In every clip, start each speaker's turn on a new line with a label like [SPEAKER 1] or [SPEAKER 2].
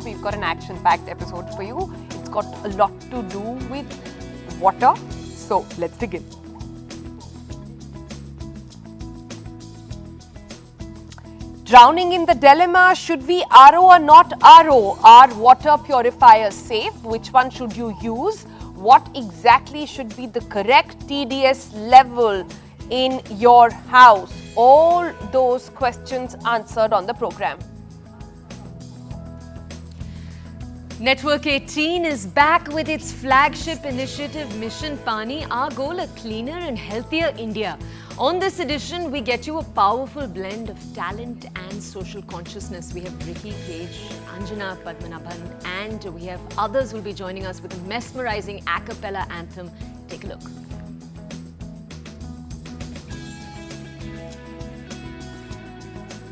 [SPEAKER 1] we've got an action-packed episode for you. It's got a lot to do with water. So let's begin. Drowning in the dilemma, should we RO or not RO? Are water purifiers safe? Which one should you use? What exactly should be the correct TDS level in your house? All those questions answered on the program.
[SPEAKER 2] Network 18 is back with its flagship initiative Mission Pani, our goal, a cleaner and healthier India. On this edition, we get you a powerful blend of talent and social consciousness. We have Ricky Cage, Anjana Padmanabhan, and we have others who will be joining us with a mesmerizing Acappella anthem. Take a look.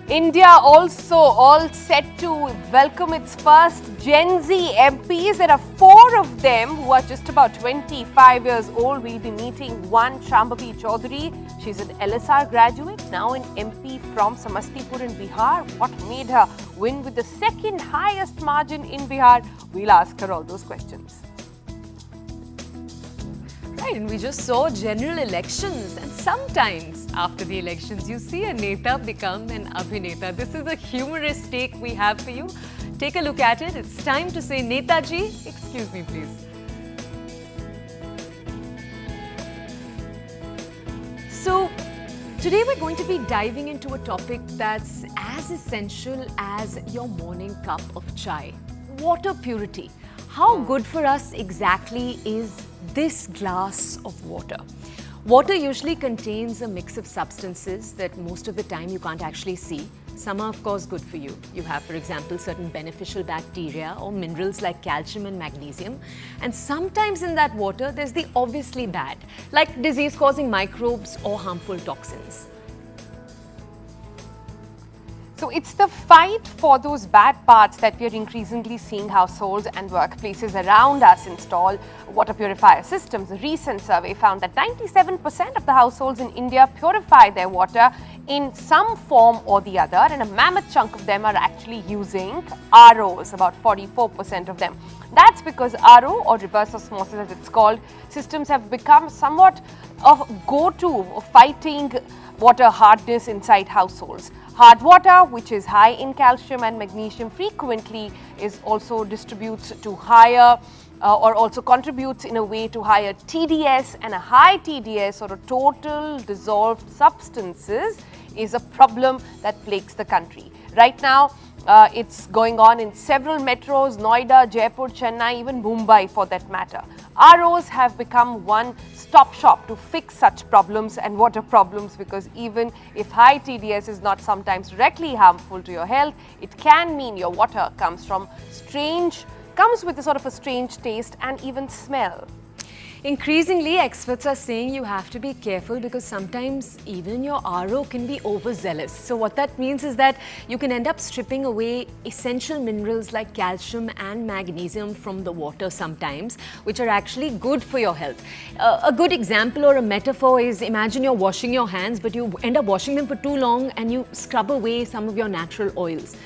[SPEAKER 1] India also all set to welcome its first Gen Z MPs. There are 4 of them who are just about 25 years old. We'll be meeting one, Shambhavi Choudhary. She's an LSR graduate, now an MP from Samastipur in Bihar. What made her win with the second highest margin in Bihar? We'll ask her all those questions.
[SPEAKER 2] Right, and we just saw general elections, and sometimes after the elections you see a neta become an abhineta. This is a humorous take we have for you. Take a look at it. It's time to say Netaji. Excuse me, please. So today we're going to be diving into a topic that's as essential as your morning cup of chai. Water purity. How good for us exactly is this glass of water? Water usually contains a mix of substances that most of the time you can't actually see. Some are of course good for you. You have, for example, certain beneficial bacteria or minerals like calcium and magnesium. And sometimes in that water there's the obviously bad, like disease-causing microbes or harmful toxins.
[SPEAKER 1] So it's the fight for those bad parts that we are increasingly seeing households and workplaces around us install water purifier systems. A recent survey found that 97% of the households in India purify their water in some form or the other, and a mammoth chunk of them are actually using ROs, about 44% of them. That's because RO, or reverse osmosis as it's called, systems have become somewhat of go-to of fighting water hardness inside households. Hard water, which is high in calcium and magnesium, frequently is also distributes to higher or also contributes in a way to higher TDS, and a high TDS or a total dissolved substances is a problem that plagues the country. Right now, it's going on in several metros, Noida, Jaipur, Chennai, even Mumbai for that matter. ROs have become one-stop shop to fix such problems and water problems, because even if high TDS is not sometimes directly harmful to your health, it can mean your water comes with a sort of a strange taste and even smell.
[SPEAKER 2] Increasingly, experts are saying you have to be careful because sometimes even your RO can be overzealous. So what that means is that you can end up stripping away essential minerals like calcium and magnesium from the water sometimes, which are actually good for your health. A good example or a metaphor is, imagine you're washing your hands, but you end up washing them for too long and you scrub away some of your natural oils.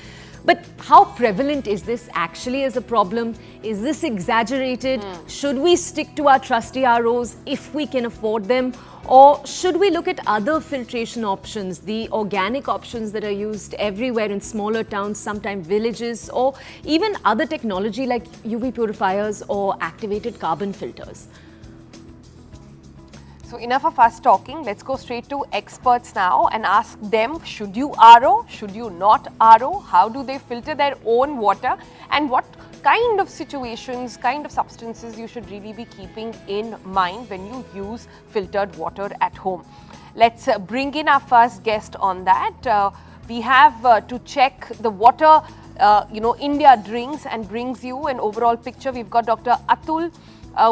[SPEAKER 2] But how prevalent is this actually as a problem? Is this exaggerated? Should we stick to our trusty ROs if we can afford them? Or should we look at other filtration options, the organic options that are used everywhere in smaller towns, sometimes villages, or even other technology like UV purifiers or activated carbon filters?
[SPEAKER 1] So enough of us talking, let's go straight to experts now and ask them, should you RO, should you not RO, how do they filter their own water, and what kind of situations, kind of substances you should really be keeping in mind when you use filtered water at home. Let's bring in our first guest on that. We have to check the water, India drinks and brings you an overall picture. We've got Dr. Atul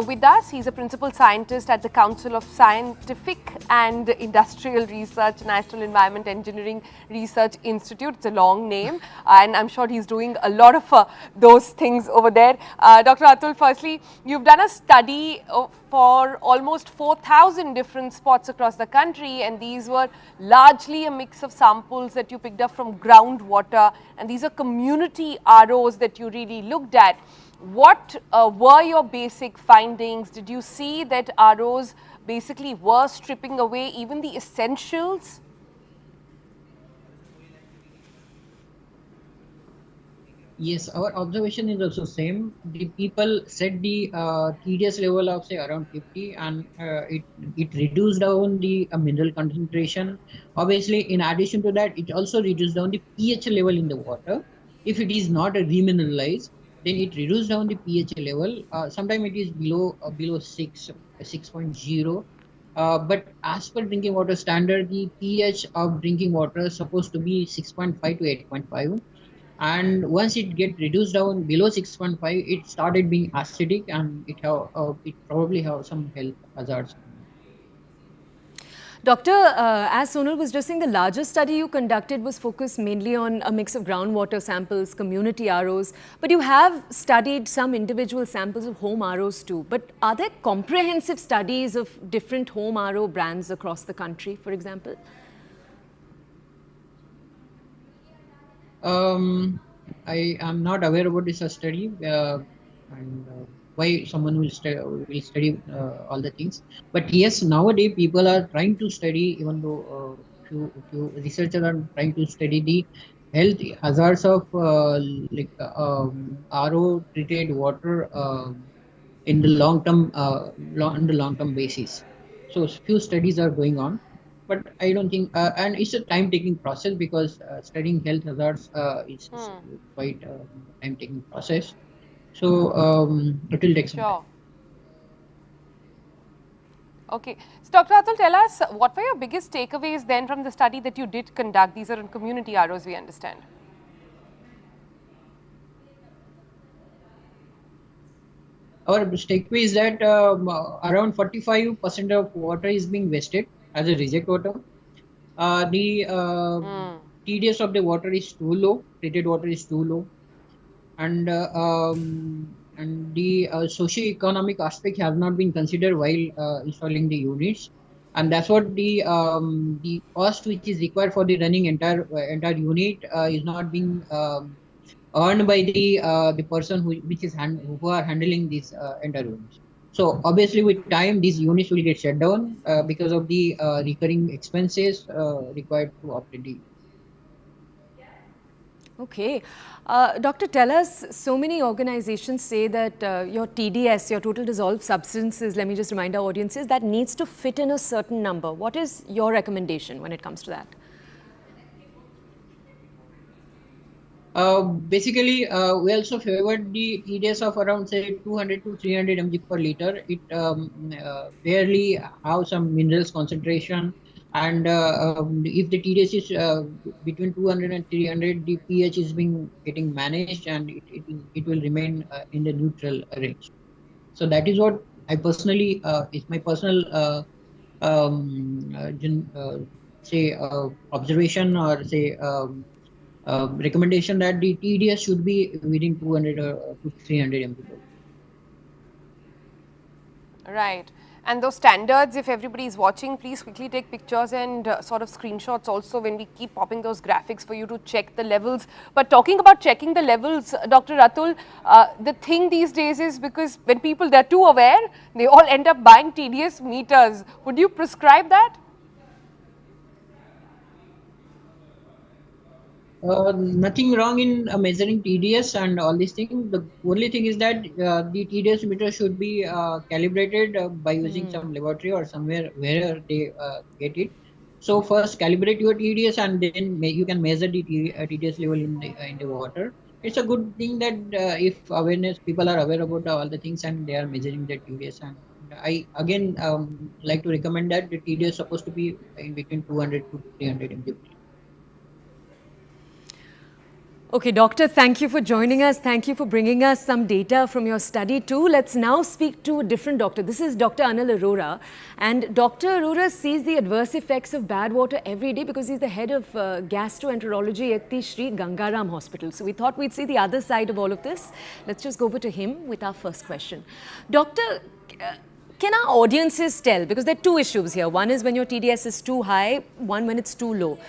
[SPEAKER 1] with us. He's a principal scientist at the Council of Scientific and Industrial Research, National Environment Engineering Research Institute. It's a long name, and I'm sure he's doing a lot of those things over there. Dr. Atul, firstly, you've done a study for almost 4,000 different spots across the country, and these were largely a mix of samples that you picked up from groundwater, and these are community ROs that you really looked at. What were your basic findings? Did you see that ROs basically were stripping away even the essentials?
[SPEAKER 3] Yes, our observation is also same. The people set the TDS level of say around 50, and it reduced down the mineral concentration. Obviously, in addition to that, it also reduced down the pH level in the water. If it is not remineralized, then it reduced down the pH level. Sometimes it is below 6.0. But as per drinking water standard, the pH of drinking water is supposed to be 6.5 to 8.5. And once it get reduced down below 6.5, it started being acidic, and it probably have some health hazards.
[SPEAKER 2] Doctor, as Sonal was just saying, the largest study you conducted was focused mainly on a mix of groundwater samples, community ROs, but you have studied some individual samples of home ROs too. But are there comprehensive studies of different home RO brands across the country, for example?
[SPEAKER 3] I am not aware about this study, and why someone will study all the things. But yes, nowadays people are trying to study, even though few researchers are trying to study the health hazards of RO treated water in the long term basis. So few studies are going on. But I don't think, and it's a time-taking process, because studying health hazards is quite a time-taking process. So it will take some time.
[SPEAKER 1] Sure. Okay. So, Dr. Atul, tell us, what were your biggest takeaways then from the study that you did conduct? These are in community ROs, we understand.
[SPEAKER 3] Our takeaway is that around 45% of water is being wasted as a reject water. The TDS of the water is too low, treated water is too low, and the socio-economic aspect has not been considered while installing the units, and that's what the cost which is required for the running entire unit is not being earned by the person who are handling these entire units. So obviously, with time, these units will get shut down because of the recurring expenses required to operate the.
[SPEAKER 2] Okay. Doctor, tell us, so many organizations say that your TDS, your total dissolved substances, let me just remind our audiences, that needs to fit in a certain number. What is your recommendation when it comes to that?
[SPEAKER 3] Basically, we also favored the TDS of around say 200 to 300 mg per liter. It barely have some minerals concentration, and if the TDS is between 200 and 300, the pH is getting managed, and it will remain in the neutral range. So that is what I personally, is my personal say observation, or say recommendation, that the TDS should be within 200 to 300 mg.
[SPEAKER 1] Right. And those standards, if everybody is watching, please quickly take pictures and sort of screenshots also when we keep popping those graphics for you to check the levels. But talking about checking the levels, Dr. Atul, the thing these days is, because when people, they're too aware, they all end up buying TDS meters. Would you prescribe that?
[SPEAKER 3] Nothing wrong in measuring TDS and all these things. The only thing is that the TDS meter should be calibrated by using some laboratory or somewhere where they get it. So first calibrate your TDS, and then you can measure the TDS level in the water. It's a good thing that if people are aware about all the things and they are measuring the TDS. And I again like to recommend that the TDS is supposed to be in between 200 to 300 mg.
[SPEAKER 2] Okay, Doctor, thank you for joining us. Thank you for bringing us some data from your study too. Let's now speak to a different doctor. This is Dr. Anil Arora. And Dr. Arora sees the adverse effects of bad water every day because he's the head of gastroenterology at the Sri Gangaram Hospital. So we thought we'd see the other side of all of this. Let's just go over to him with our first question. Doctor, Can our audiences tell? Because there are two issues here. One is when your TDS is too high, one when it's too low.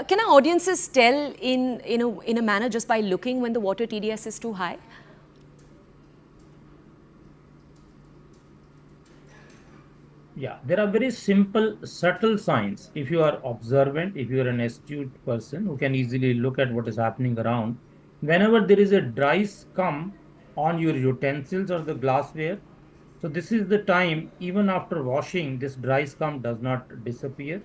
[SPEAKER 2] Can our audiences tell in a manner just by looking when the water TDS is too high?
[SPEAKER 4] Yeah, there are very simple, subtle signs. If you are observant, if you are an astute person who can easily look at what is happening around, whenever there is a dry scum on your utensils or the glassware, so this is the time, even after washing, this dry scum does not disappear.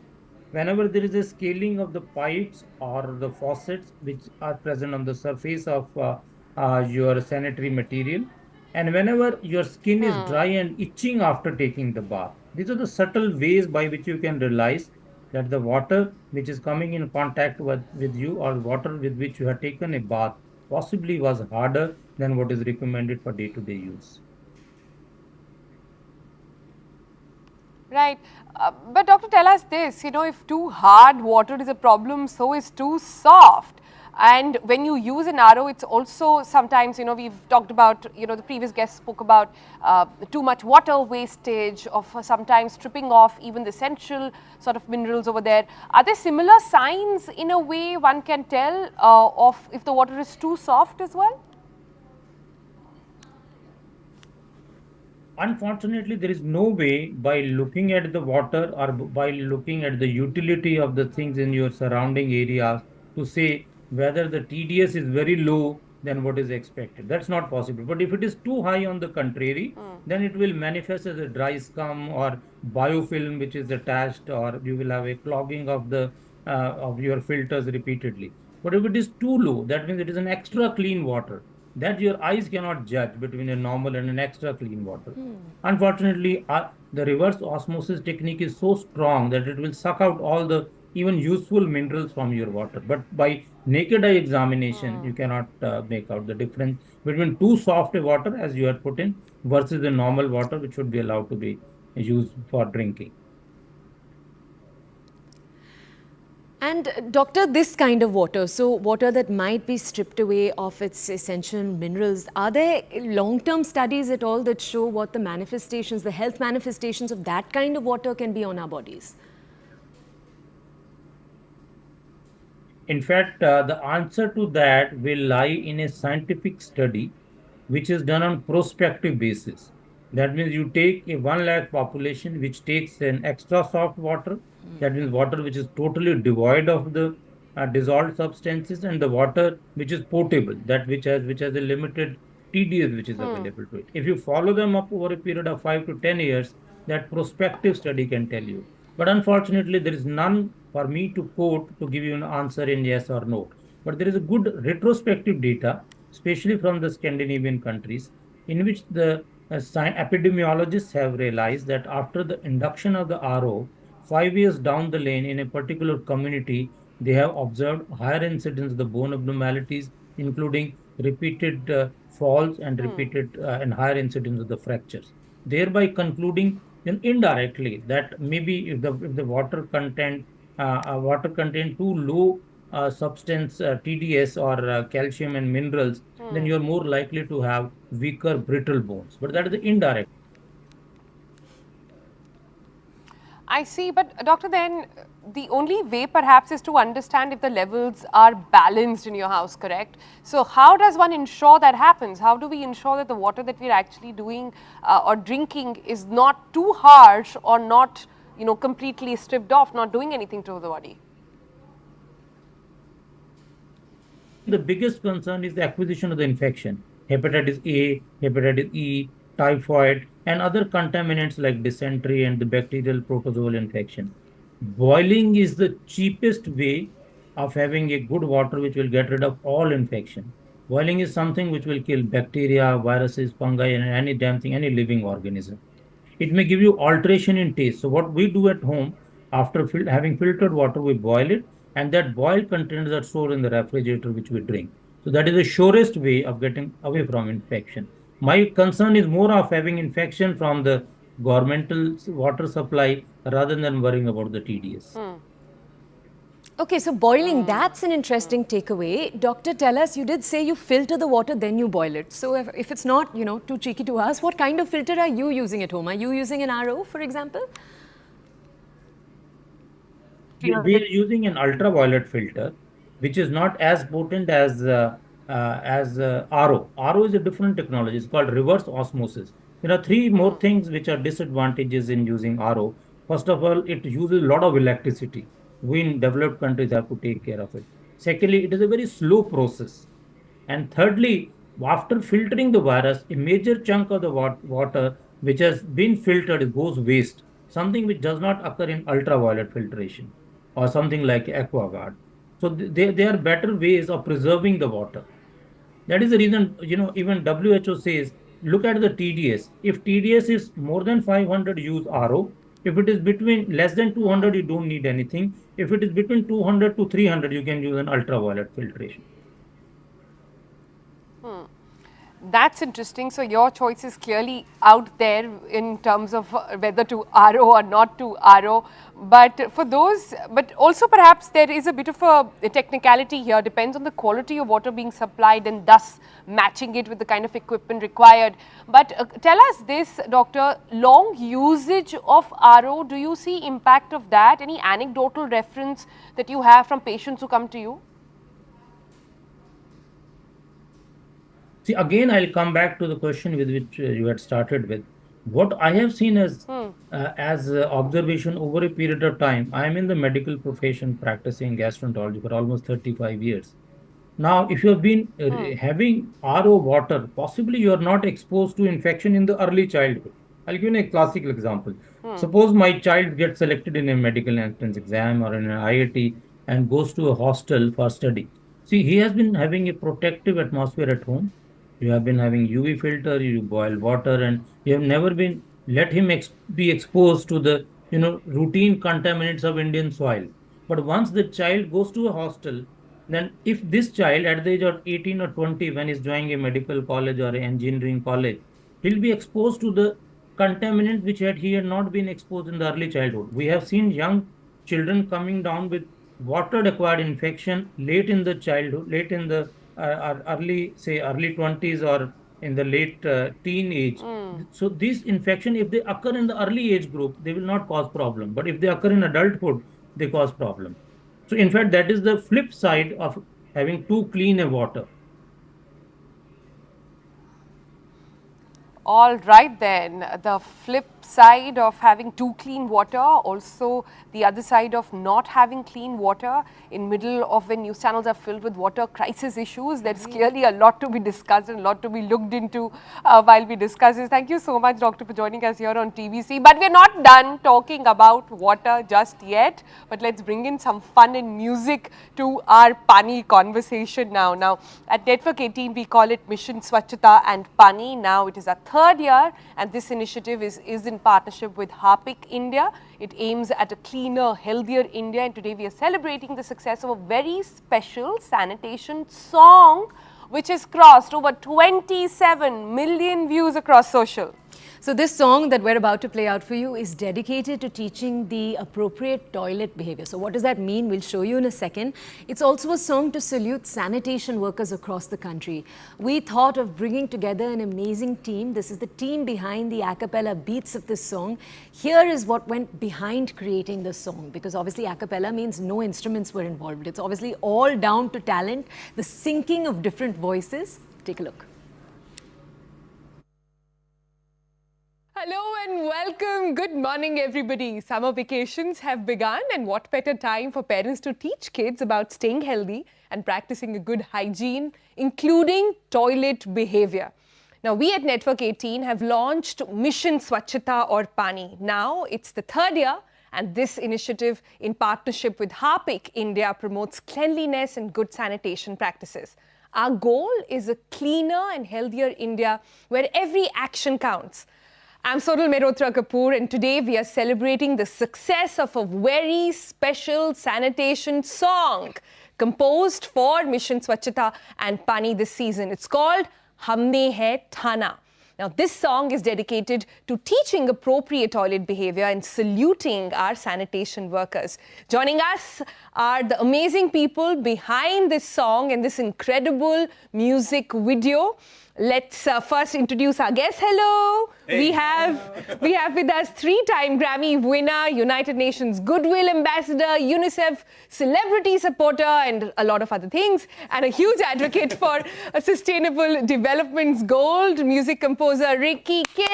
[SPEAKER 4] Whenever there is a scaling of the pipes or the faucets which are present on the surface of your sanitary material, and whenever your skin is dry and itching after taking the bath, these are the subtle ways by which you can realize that the water which is coming in contact with you or water with which you have taken a bath possibly was harder than what is recommended for day-to-day use.
[SPEAKER 1] Right. But doctor, tell us this, if too hard water is a problem, so is too soft. And when you use an RO, it's also sometimes, we've talked about, the previous guest spoke about too much water wastage, of sometimes stripping off even the essential sort of minerals over there. Are there similar signs in a way one can tell of if the water is too soft as well?
[SPEAKER 4] Unfortunately, there is no way by looking at the water or by looking at the utility of the things in your surrounding areas to say whether the TDS is very low than what is expected. That's not possible. But if it is too high on the contrary, then it will manifest as a dry scum or biofilm which is attached, or you will have a clogging of the of your filters repeatedly. But if it is too low, that means it is an extra clean water that your eyes cannot judge between a normal and an extra clean water. Unfortunately, the reverse osmosis technique is so strong that it will suck out all the even useful minerals from your water. But by naked eye examination, you cannot make out the difference between too soft a water as you had put in versus the normal water which should be allowed to be used for drinking.
[SPEAKER 2] And doctor, this kind of water, so water that might be stripped away of its essential minerals, are there long-term studies at all that show what the manifestations, the health manifestations of that kind of water can be on our bodies?
[SPEAKER 4] In fact, the answer to that will lie in a scientific study which is done on prospective basis. That means you take a 1 lakh population which takes an extra soft water, that means water which is totally devoid of the dissolved substances, and the water which is potable, that which has a limited TDS which is available to it. If you follow them up over a period of 5 to 10 years, that prospective study can tell you. But unfortunately, there is none for me to quote to give you an answer in yes or no. But there is a good retrospective data, especially from the Scandinavian countries, in which the epidemiologists have realized that after the induction of the RO, 5 years down the lane in a particular community, they have observed higher incidence of the bone abnormalities, including repeated falls and repeated and higher incidence of the fractures, thereby concluding indirectly that maybe if the water content too low substance TDS or calcium and minerals, then you're more likely to have weaker brittle bones. But that is the indirect.
[SPEAKER 1] I see, but doctor, then the only way perhaps is to understand if the levels are balanced in your house, correct? So how does one ensure that happens? How do we ensure that the water that we're actually doing or drinking is not too harsh or not, completely stripped off, not doing anything to the body?
[SPEAKER 4] The biggest concern is the acquisition of the infection, hepatitis A, hepatitis E, typhoid, and other contaminants like dysentery and the bacterial protozoal infection. Boiling is the cheapest way of having a good water which will get rid of all infection. Boiling is something which will kill bacteria, viruses, fungi, and any damn thing, any living organism. It may give you alteration in taste. So what we do at home, after having filtered water, we boil it, and that boiled contents are stored in the refrigerator which we drink. So that is the surest way of getting away from infection. My concern is more of having infection from the governmental water supply rather than worrying about the TDS.
[SPEAKER 2] Okay, so boiling, that's an interesting takeaway. Doctor, tell us, you did say you filter the water, then you boil it. So if it's not, too cheeky to ask, what kind of filter are you using at home? Are you using an RO, for example?
[SPEAKER 4] We are using an ultraviolet filter, which is not as potent as RO. RO is a different technology. It's called reverse osmosis. There are three more things which are disadvantages in using RO. First of all, it uses a lot of electricity. We in developed countries have to take care of it. Secondly, it is a very slow process. And thirdly, after filtering the virus, a major chunk of the water which has been filtered goes waste, something which does not occur in ultraviolet filtration or something like AquaGuard. So they are better ways of preserving the water. That is the reason, even WHO says, look at the TDS. If TDS is more than 500, use RO. If it is between less than 200, you don't need anything. If it is between 200 to 300, you can use an ultraviolet filtration.
[SPEAKER 1] That's interesting. So your choice is clearly out there in terms of whether to RO or not to RO. But for those, but also perhaps there is a bit of a technicality here, depends on the quality of water being supplied and thus matching it with the kind of equipment required. But tell us this, Doctor, long usage of RO, do you see impact of that? Any anecdotal reference that you have from patients who come to you?
[SPEAKER 4] See, again, I'll come back to the question with which you had started with. What I have seen as observation over a period of time, I am in the medical profession practicing gastroenterology for almost 35 years. Now, if you have been having RO water, possibly you are not exposed to infection in the early childhood. I'll give you a classical example. Suppose my child gets selected in a medical entrance exam or in an IIT and goes to a hostel for study. See, he has been having a protective atmosphere at home. You have been having UV filter, you boil water, and you have never been let him be exposed to the routine contaminants of Indian soil. But once the child goes to a hostel, then if this child at the age of 18 or 20, when he's joining a medical college or an engineering college, he'll be exposed to the contaminants which he had not been exposed in the early childhood. We have seen young children coming down with water-acquired infection late in the childhood, late in the early 20s or in the late teen age. So these infection, if they occur in the early age group, they will not cause problem. But if they occur in adulthood, they cause problem. So in fact, that is the flip side of having too clean a water.
[SPEAKER 1] All right then, the flip side of having too clean water, also the other side of not having clean water in middle of when news channels are filled with water crisis issues. There's clearly a lot to be discussed and a lot to be looked into while we discuss this. Thank you so much, Doctor, for joining us here on TVC. But we're not done talking about water just yet, but let's bring in some fun and music to our Pani conversation now. Now, at Network 18, we call it Mission Swachhata and Pani. Now, it is our third year, and this initiative is in partnership with Harpic India. It aims at a cleaner, healthier India, and today we are celebrating the success of a very special sanitation song which has crossed over 27 million views across social.
[SPEAKER 2] So this song that we're about to play out for you is dedicated to teaching the appropriate toilet behavior. So what does that mean? We'll show you in a second. It's also a song to salute sanitation workers across the country. We thought of bringing together an amazing team. This is the team behind the Acappella beats of this song. Here is what went behind creating this song, because obviously Acappella means no instruments were involved. It's obviously all down to talent, the syncing of different voices. Take a look.
[SPEAKER 1] Hello and welcome. Good morning, everybody. Summer vacations have begun, and what better time for parents to teach kids about staying healthy and practicing a good hygiene, including toilet behavior. Now, we at Network 18 have launched Mission Swachhata or Pani. Now, it's the third year, and this initiative in partnership with Harpic India promotes cleanliness and good sanitation practices. Our goal is a cleaner and healthier India where every action counts. I'm Sonal Mehrotra Kapoor, and today we are celebrating the success of a very special sanitation song composed for Mission Swachhata and Pani this season. It's called Humne Hai Thana. Now, this song is dedicated to teaching appropriate toilet behavior and saluting our sanitation workers. Joining us are the amazing people behind this song and this incredible music video. Let's first introduce our guests. Hello. Hey. We have with us 3-time Grammy winner, United Nations Goodwill Ambassador, UNICEF celebrity supporter, and a lot of other things, and a huge advocate for a sustainable development's gold, music composer Ricky K.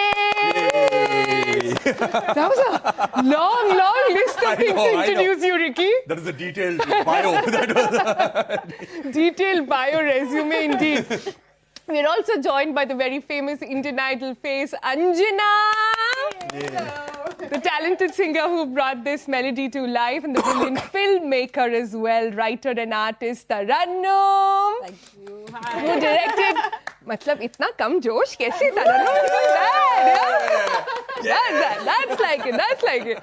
[SPEAKER 1] That was a long list of things to introduce you, Ricky.
[SPEAKER 5] That is a detailed bio.
[SPEAKER 1] Detailed bio resume indeed. We're also joined by the very famous Indian Idol face, Anjana. The talented singer who brought this melody to life, and the brilliant filmmaker as well, writer and artist, Tarannum.
[SPEAKER 6] Thank you. Hi.
[SPEAKER 1] Who directed... मतलब इतना कम जोश कैसे Tarannum? That's like it.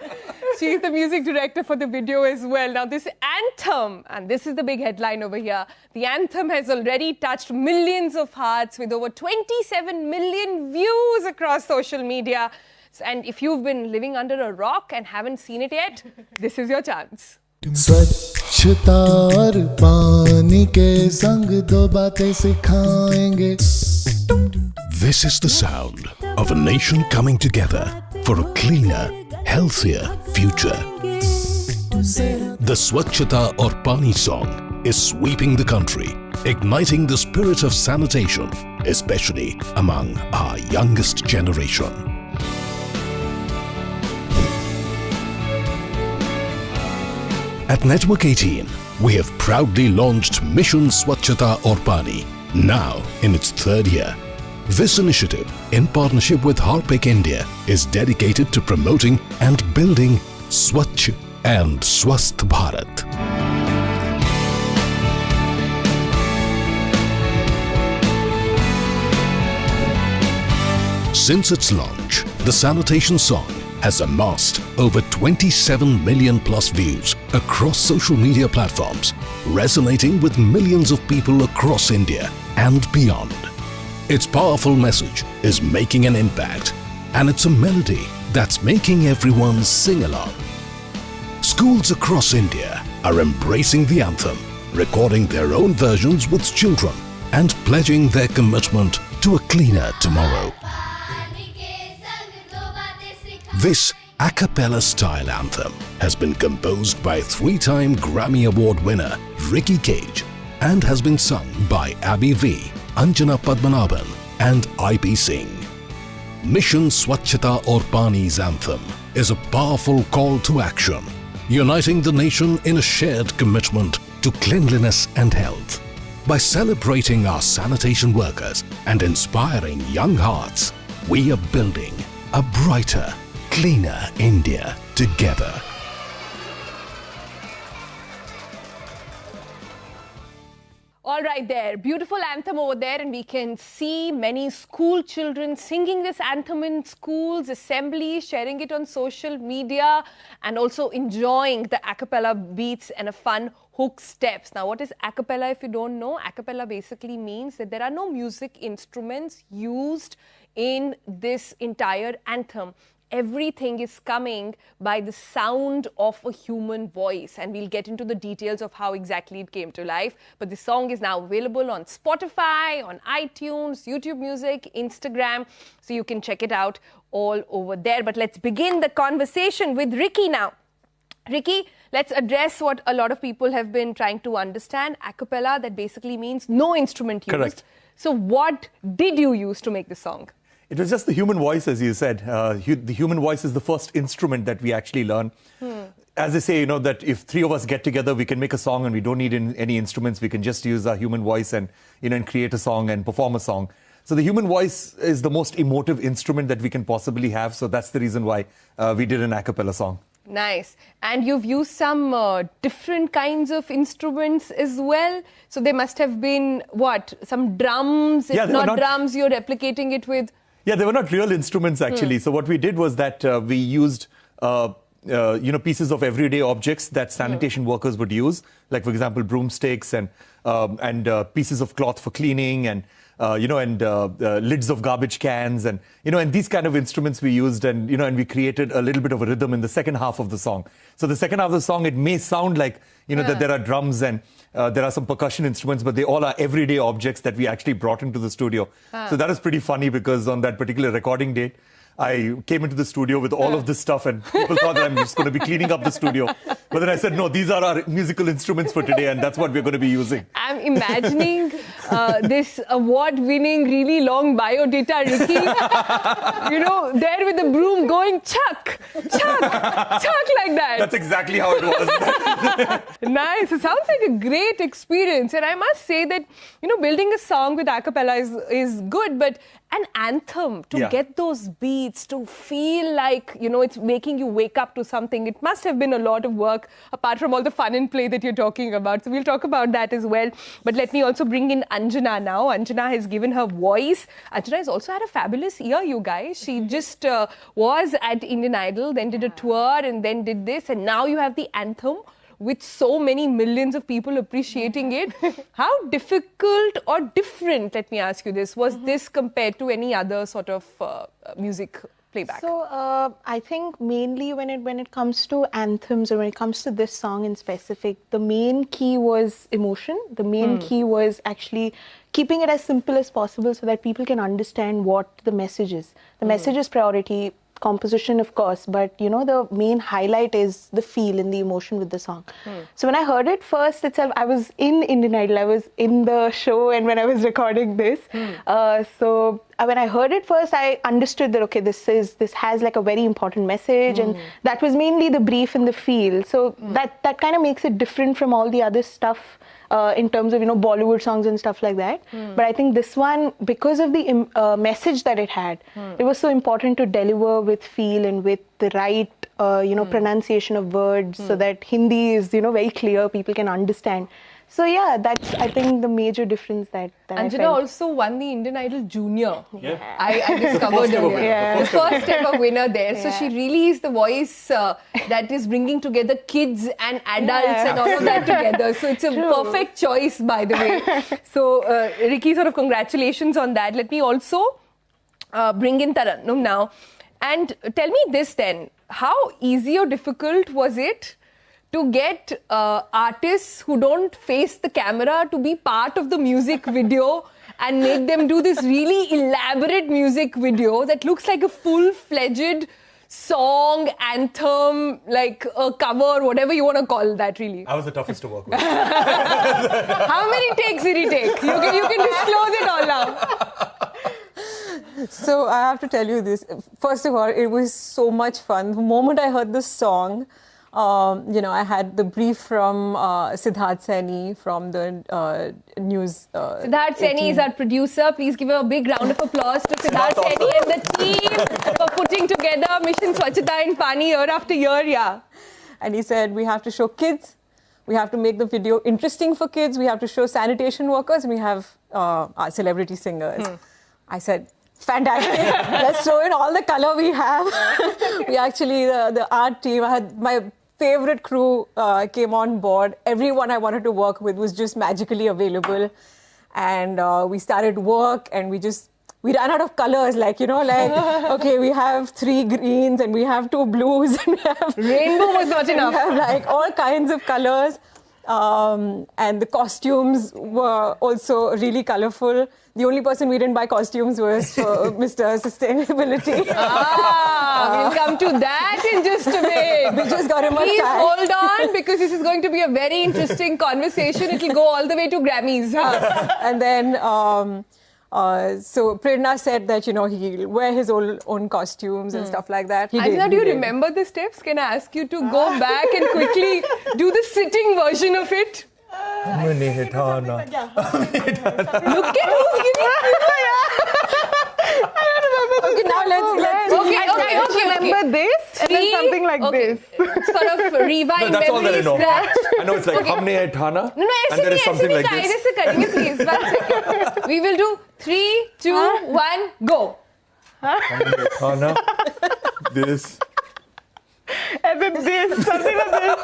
[SPEAKER 1] She's the music director for the video as well. Now this anthem, and this is the big headline over here, the anthem has already touched millions of hearts with over 27 million views across social media. And if you've been living under a rock and haven't seen it yet, this is your chance.
[SPEAKER 7] स्वच्छता और पानी के संग दो बातें सिखाएंगे.
[SPEAKER 8] This is the sound of a nation coming together for a cleaner, healthier future. The Swachhata Aur Pani song is sweeping the country, igniting the spirit of sanitation, especially among our youngest generation. At Network 18, we have proudly launched Mission Swachhata Aur Pani, now in its 3rd year. This initiative, in partnership with Harpic India, is dedicated to promoting and building Swachh and Swasth Bharat. Since its launch, the sanitation song has amassed over 27 million plus views across social media platforms, resonating with millions of people across India and beyond. Its powerful message is making an impact, and it's a melody that's making everyone sing along. Schools across India are embracing the anthem, recording their own versions with children and pledging their commitment to a cleaner tomorrow. This Acappella style anthem has been composed by 3-time Grammy Award winner Ricky Cage and has been sung by Abby V, Anjana Padmanabhan and I.P. Singh. Mission Swachhata Aur Pani's anthem is a powerful call to action, uniting the nation in a shared commitment to cleanliness and health. By celebrating our sanitation workers and inspiring young hearts, we are building a brighter, cleaner India together.
[SPEAKER 1] All right there, beautiful anthem over there, and we can see many school children singing this anthem in schools, assemblies, sharing it on social media, and also enjoying the a cappella beats and a fun hook steps. Now, what is a cappella if you don't know? A cappella basically means that there are no music instruments used in this entire anthem. Everything is coming by the sound of a human voice, and we'll get into the details of how exactly it came to life. But the song is now available on Spotify, on iTunes, YouTube Music, Instagram, so you can check it out all over there. But let's begin the conversation with Ricky now. Ricky, let's address what a lot of people have been trying to understand. A cappella, that basically means no instrument used.
[SPEAKER 5] Correct.
[SPEAKER 1] So what did you use to make the song?
[SPEAKER 5] It was just the human voice, as you said. The human voice is the first instrument that we actually learn. As they say, that if 3 of us get together, we can make a song and we don't need any instruments. We can just use our human voice and, and create a song and perform a song. So the human voice is the most emotive instrument that we can possibly have. So that's the reason why we did an a cappella song.
[SPEAKER 1] Nice. And you've used some different kinds of instruments as well. So there must have been, some drums? If not drums, you're replicating it with...
[SPEAKER 5] Yeah, they were not real instruments, actually. So what we did was that we used, pieces of everyday objects that sanitation workers would use. Like, for example, broomsticks and pieces of cloth for cleaning and and lids of garbage cans, and and these kind of instruments we used, and and we created a little bit of a rhythm in the second half of the song. So the second half of the song, it may sound like that there are drums and there are some percussion instruments, but they all are everyday objects that we actually brought into the studio. So that is pretty funny, because on that particular recording date, I came into the studio with all of this stuff, and people thought that I'm just going to be cleaning up the studio. But then I said, no, these are our musical instruments for today, and that's what we're going to be using.
[SPEAKER 6] I'm imagining this award-winning, really long biodata, Ricky, there with the broom going chuck, chuck, chuck like that.
[SPEAKER 5] That's exactly how it was.
[SPEAKER 6] Nice. It sounds like a great experience. And I must say that, building a song with Acappella is good, but an anthem, to get those beats, to feel like, it's making you wake up to something. It must have been a lot of work, apart from all the fun and play that you're talking about. So we'll talk about that as well. But let me also bring in Anjana now. Anjana has given her voice. Anjana has also had a fabulous year, you guys. She just was at Indian Idol, then did a tour, and then did this. And now you have the anthem, with so many millions of people appreciating it. How difficult or different, let me ask you this, was this compared to any other sort of music playback?
[SPEAKER 9] So I think mainly when it comes to anthems, or when it comes to this song in specific, the main key was emotion. The main key was actually keeping it as simple as possible so that people can understand what the message is. The message is priority. Composition, of course, but the main highlight is the feel and the emotion with the song. So when I heard it first itself, I was in Indian Idol, I was in the show, and when I was recording this, so when I heard it first, I understood that this has like a very important message, and that was mainly the brief and the feel. So that kind of makes it different from all the other stuff. In terms of Bollywood songs and stuff like that, but I think this one, because of the message that it had, it was so important to deliver with feel and with the right pronunciation of words, so that Hindi is very clear, people can understand. So yeah, that's I think the major difference that
[SPEAKER 6] Anjana
[SPEAKER 9] I felt.
[SPEAKER 6] also won the Indian Idol Junior.
[SPEAKER 5] Yeah.
[SPEAKER 6] I discovered
[SPEAKER 5] The
[SPEAKER 6] first ever winner there. So she really is the voice that is bringing together kids and adults and all of that together. So it's a perfect choice, by the way. So Ricky, sort of congratulations on that. Let me also bring in Tarannum now. And tell me this then, how easy or difficult was it to get artists who don't face the camera to be part of the music video and make them do this really elaborate music video that looks like a full-fledged song, anthem, like a cover, whatever you want to call that, really?
[SPEAKER 5] I was the toughest to work with.
[SPEAKER 6] How many takes did he take? You can disclose it all now.
[SPEAKER 10] So I have to tell you this. First of all, it was so much fun. The moment I heard this song, I had the brief from Siddharth Saini from the news.
[SPEAKER 6] Siddharth Saini is our producer. Please give a big round of applause to Siddharth Saini and the team for putting together Mission Swachhata in Pani year after year. Yeah.
[SPEAKER 10] And he said, we have to show kids. We have to make the video interesting for kids. We have to show sanitation workers. And we have our celebrity singers. I said, fantastic. Let's throw in all the color we have. We actually, the art team, I had my favorite crew came on board. Everyone I wanted to work with was just magically available. And we started work, and we ran out of colors, okay, we have 3 greens and we have 2 blues. And we have,
[SPEAKER 6] rainbow was not enough.
[SPEAKER 10] We have all kinds of colors. And the costumes were also really colorful. The only person we didn't buy costumes was for Mr. Sustainability.
[SPEAKER 6] We'll come to that in just a bit.
[SPEAKER 10] We just got him a
[SPEAKER 6] Please
[SPEAKER 10] tie.
[SPEAKER 6] hold on, because this is going to be a very interesting conversation. It'll go all the way to Grammys.
[SPEAKER 10] And then, so Prerna said that, he'll wear his own costumes and stuff like that.
[SPEAKER 6] Anjana, do you remember the steps? Can I ask you to go back and quickly do the sitting version of it?
[SPEAKER 5] Look at
[SPEAKER 6] who's giving
[SPEAKER 10] Okay, now let's
[SPEAKER 6] Okay.
[SPEAKER 9] Remember this? And then something like this.
[SPEAKER 6] Sort of rewind
[SPEAKER 5] that's all that I
[SPEAKER 6] memories.
[SPEAKER 5] know.
[SPEAKER 6] Scratch.
[SPEAKER 5] I know it's like Humne Hai Thana,
[SPEAKER 6] No,
[SPEAKER 5] and there is something like this.
[SPEAKER 6] Please, 1 second. We will do 3, 2, 1, go.
[SPEAKER 5] Humne Hai Thana, this.
[SPEAKER 9] And then this, something like this.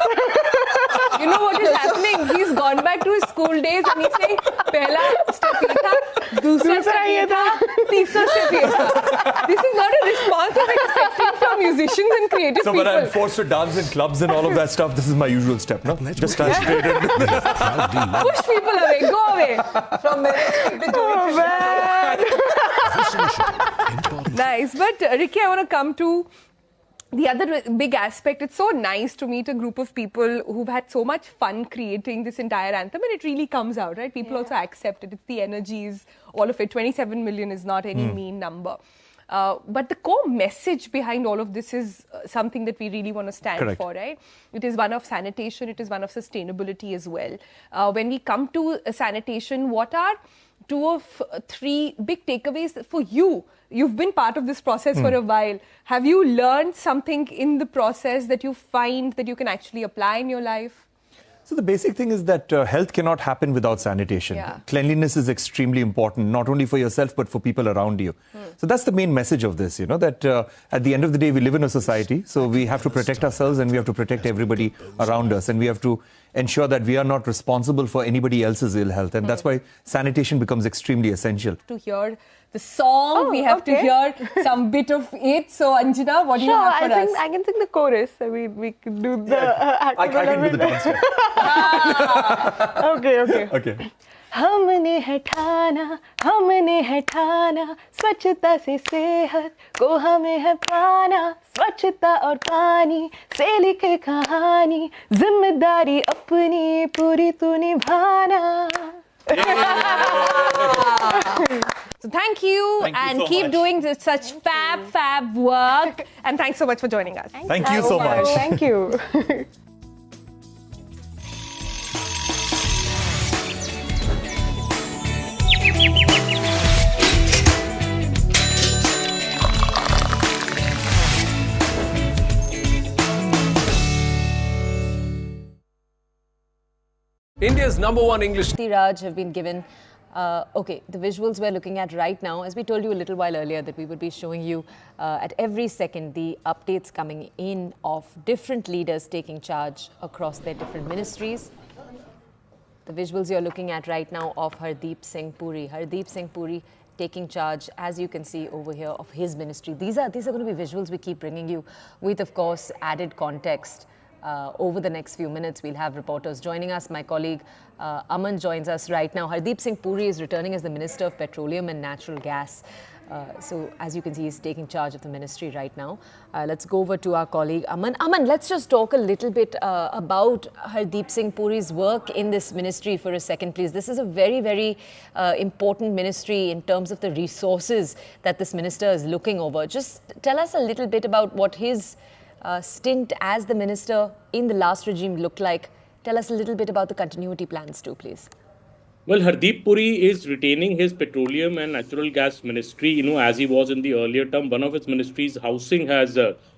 [SPEAKER 6] You know what is happening? He's gone back to his school days and he's saying, "Pehla step ye tha, dusra step ye tha, teesra step ye tha." This is not a response I'm expecting from musicians and creative
[SPEAKER 5] So
[SPEAKER 6] people.
[SPEAKER 5] when I'm forced to dance in clubs and all of that stuff, this is my usual step, no? Just stand straight in.
[SPEAKER 6] Push people away, go away.
[SPEAKER 10] From ministry to doing
[SPEAKER 6] Nice. But Ricky, I want to come to the other big aspect. It's so nice to meet a group of people who've had so much fun creating this entire anthem, and it really comes out, right? People also accept it. It's the energies, all of it. 27 million is not any mean number. But the core message behind all of this is something that we really want to stand for, right? It is one of sanitation, it is one of sustainability as well. When we come to sanitation, what are 2 of 3 big takeaways for you? You've been part of this process for a while. Have you learned something in the process that you find that you can actually apply in your life?
[SPEAKER 5] So the basic thing is that health cannot happen without sanitation.
[SPEAKER 6] Yeah.
[SPEAKER 5] Cleanliness is extremely important, not only for yourself, but for people around you. So that's the main message of this, that at the end of the day, we live in a society. So we have to protect ourselves and we have to protect everybody around us. And we have to ensure that we are not responsible for anybody else's ill health. And that's why sanitation becomes extremely essential.
[SPEAKER 6] To hear the song, we have to hear some bit of it. So Anjana, what do you have for us?
[SPEAKER 9] I can sing the chorus. I mean, we can do the
[SPEAKER 5] I can do the dance step.
[SPEAKER 9] Okay. हमने है ठाना स्वच्छता से सेहत को हमें है पाना स्वच्छता और पानी से लिखे कहानी जिम्मेदारी अपनी पूरी तू निभाना.
[SPEAKER 6] So thank you and
[SPEAKER 5] so
[SPEAKER 6] keep
[SPEAKER 5] much.
[SPEAKER 6] doing such fab work. And thanks so much for joining us.
[SPEAKER 5] Thank you so much.
[SPEAKER 9] Thank you.
[SPEAKER 11] India's #1 English
[SPEAKER 2] Raj have been given. Okay, the visuals we're looking at right now, as we told you a little while earlier, that we would be showing you at every second the updates coming in of different leaders taking charge across their different ministries. The visuals you're looking at right now of Hardeep Singh Puri. Hardeep Singh Puri taking charge, as you can see over here, of his ministry. These are going to be visuals we keep bringing you with, of course, added context. Over the next few minutes, we'll have reporters joining us. My colleague Aman joins us right now. Hardeep Singh Puri is returning as the Minister of Petroleum and Natural Gas. So, as you can see, he's taking charge of the ministry right now. Let's go over to our colleague Aman. Aman, let's just talk a little bit about Hardeep Singh Puri's work in this ministry for a second, please. This is a very, very important ministry in terms of the resources that this minister is looking over. Just tell us a little bit about what his stint as the minister in the last regime looked like. Tell us a little bit about the continuity plans too, please.
[SPEAKER 12] Well, Hardeep Puri is retaining his petroleum and natural gas ministry, as he was in the earlier term. One of his ministries, housing, has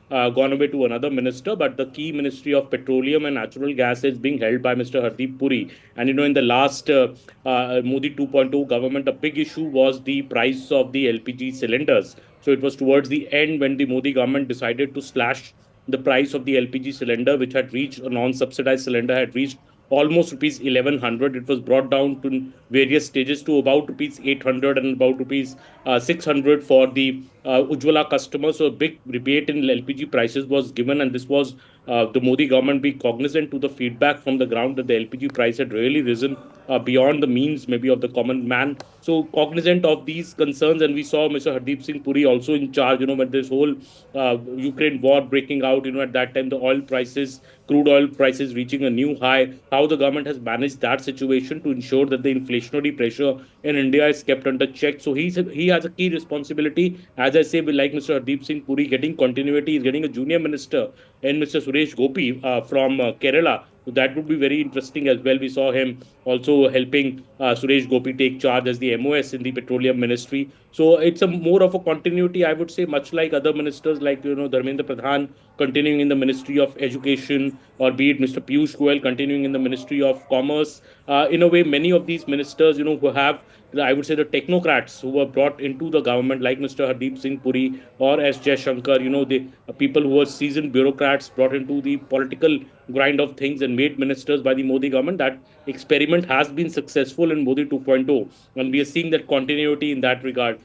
[SPEAKER 12] gone away to another minister, but the key ministry of petroleum and natural gas is being held by Mr. Hardeep Puri. And, in the last Modi 2.0 government, a big issue was the price of the LPG cylinders. So it was towards the end when the Modi government decided to slash the price of the LPG cylinder, which had reached, a non-subsidized cylinder had reached almost rupees 1100. It was brought down to various stages to about rupees 800 and about rupees 600 for the Ujjwala customers. So a big rebate in LPG prices was given, and this was the Modi government being cognizant to the feedback from the ground that the LPG price had really risen beyond the means maybe of the common man. So cognizant of these concerns, and we saw Mr. Hardeep Singh Puri also in charge, when this whole Ukraine war breaking out, at that time the oil prices, crude oil prices reaching a new high, how the government has managed that situation to ensure that the inflationary pressure in India is kept under check. So he has a key responsibility. As I say, like Mr. Hardeep Singh Puri getting continuity, he's getting a junior minister in Mr. Suresh Gopi from Kerala. So that would be very interesting as well. We saw him also helping Suresh Gopi take charge as the MOS in the petroleum ministry. So it's a more of a continuity, I would say, much like other ministers like, Dharmendra Pradhan continuing in the Ministry of Education, or be it Mr. Piyush Goyal continuing in the Ministry of Commerce. In a way, many of these ministers, who have, I would say, the technocrats who were brought into the government, like Mr. Hardeep Singh Puri or S. Jaishankar, the people who were seasoned bureaucrats brought into the political grind of things and made ministers by the Modi government. That experiment has been successful in Modi 2.0, and we are seeing that continuity in that regard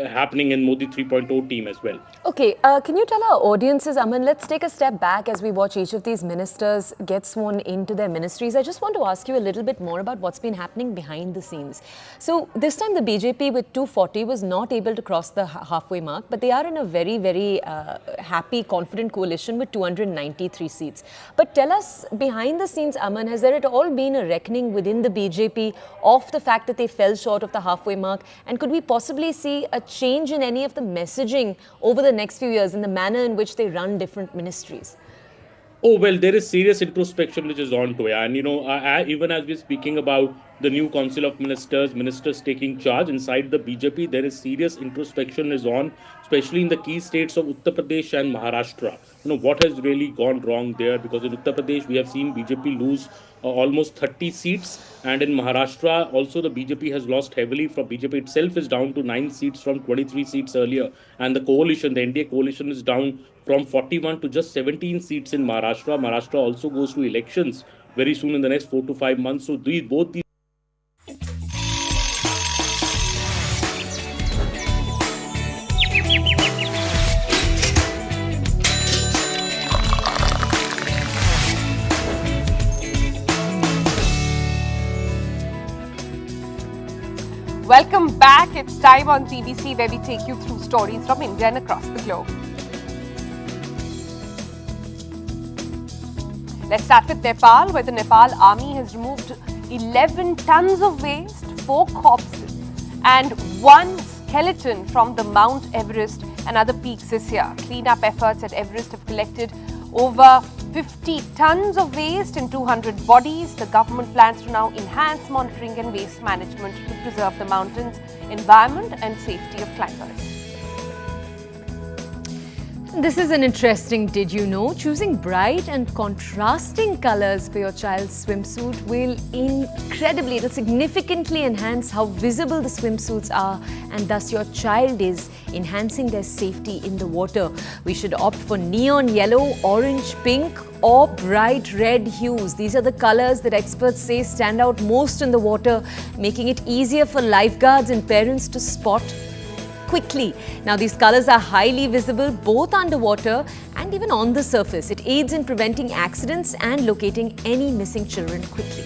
[SPEAKER 12] happening in Modi 3.0 team as well.
[SPEAKER 2] Okay, can you tell our audiences, Aman, let's take a step back as we watch each of these ministers get sworn into their ministries. I just want to ask you a little bit more about what's been happening behind the scenes. So this time the BJP with 240 was not able to cross the halfway mark, but they are in a very, very happy, confident coalition with 293 seats. But tell us, behind the scenes, Aman, has there at all been a reckoning within the BJP of the fact that they fell short of the halfway mark? And could we possibly see a change in any of the messaging over the next few years in the manner in which they run different ministries?
[SPEAKER 12] Oh, well, there is serious introspection which is on to it. And, even as we're speaking about the new Council of ministers taking charge inside the BJP, there is serious introspection is on, especially in the key states of Uttar Pradesh and Maharashtra. What has really gone wrong there? Because in Uttar Pradesh, we have seen BJP lose almost 30 seats. And in Maharashtra, also the BJP has lost heavily. From BJP itself is down to 9 seats from 23 seats earlier. And the coalition, the NDA coalition, is down from 41 to just 17 seats in Maharashtra. Maharashtra also goes to elections very soon in the next 4 to 5 months. So both these
[SPEAKER 1] Welcome back. It's time on TBC where we take you through stories from India and across the globe. Let's start with Nepal, where the Nepal army has removed 11 tons of waste, 4 corpses and 1 skeleton from the Mount Everest and other peaks this year. Cleanup efforts at Everest have collected over 50 tons of waste and 200 bodies. The government plans to now enhance monitoring and waste management to preserve the mountain's environment and safety of climbers.
[SPEAKER 2] This is an interesting did you know. Choosing bright and contrasting colors for your child's swimsuit will it'll significantly enhance how visible the swimsuits are, and thus your child is enhancing their safety in the water. We should opt for neon yellow, orange, pink or bright red hues. These are the colors that experts say stand out most in the water, making it easier for lifeguards and parents to spot quickly. Now, these colors are highly visible both underwater and even on the surface. It aids in preventing accidents and locating any missing children quickly.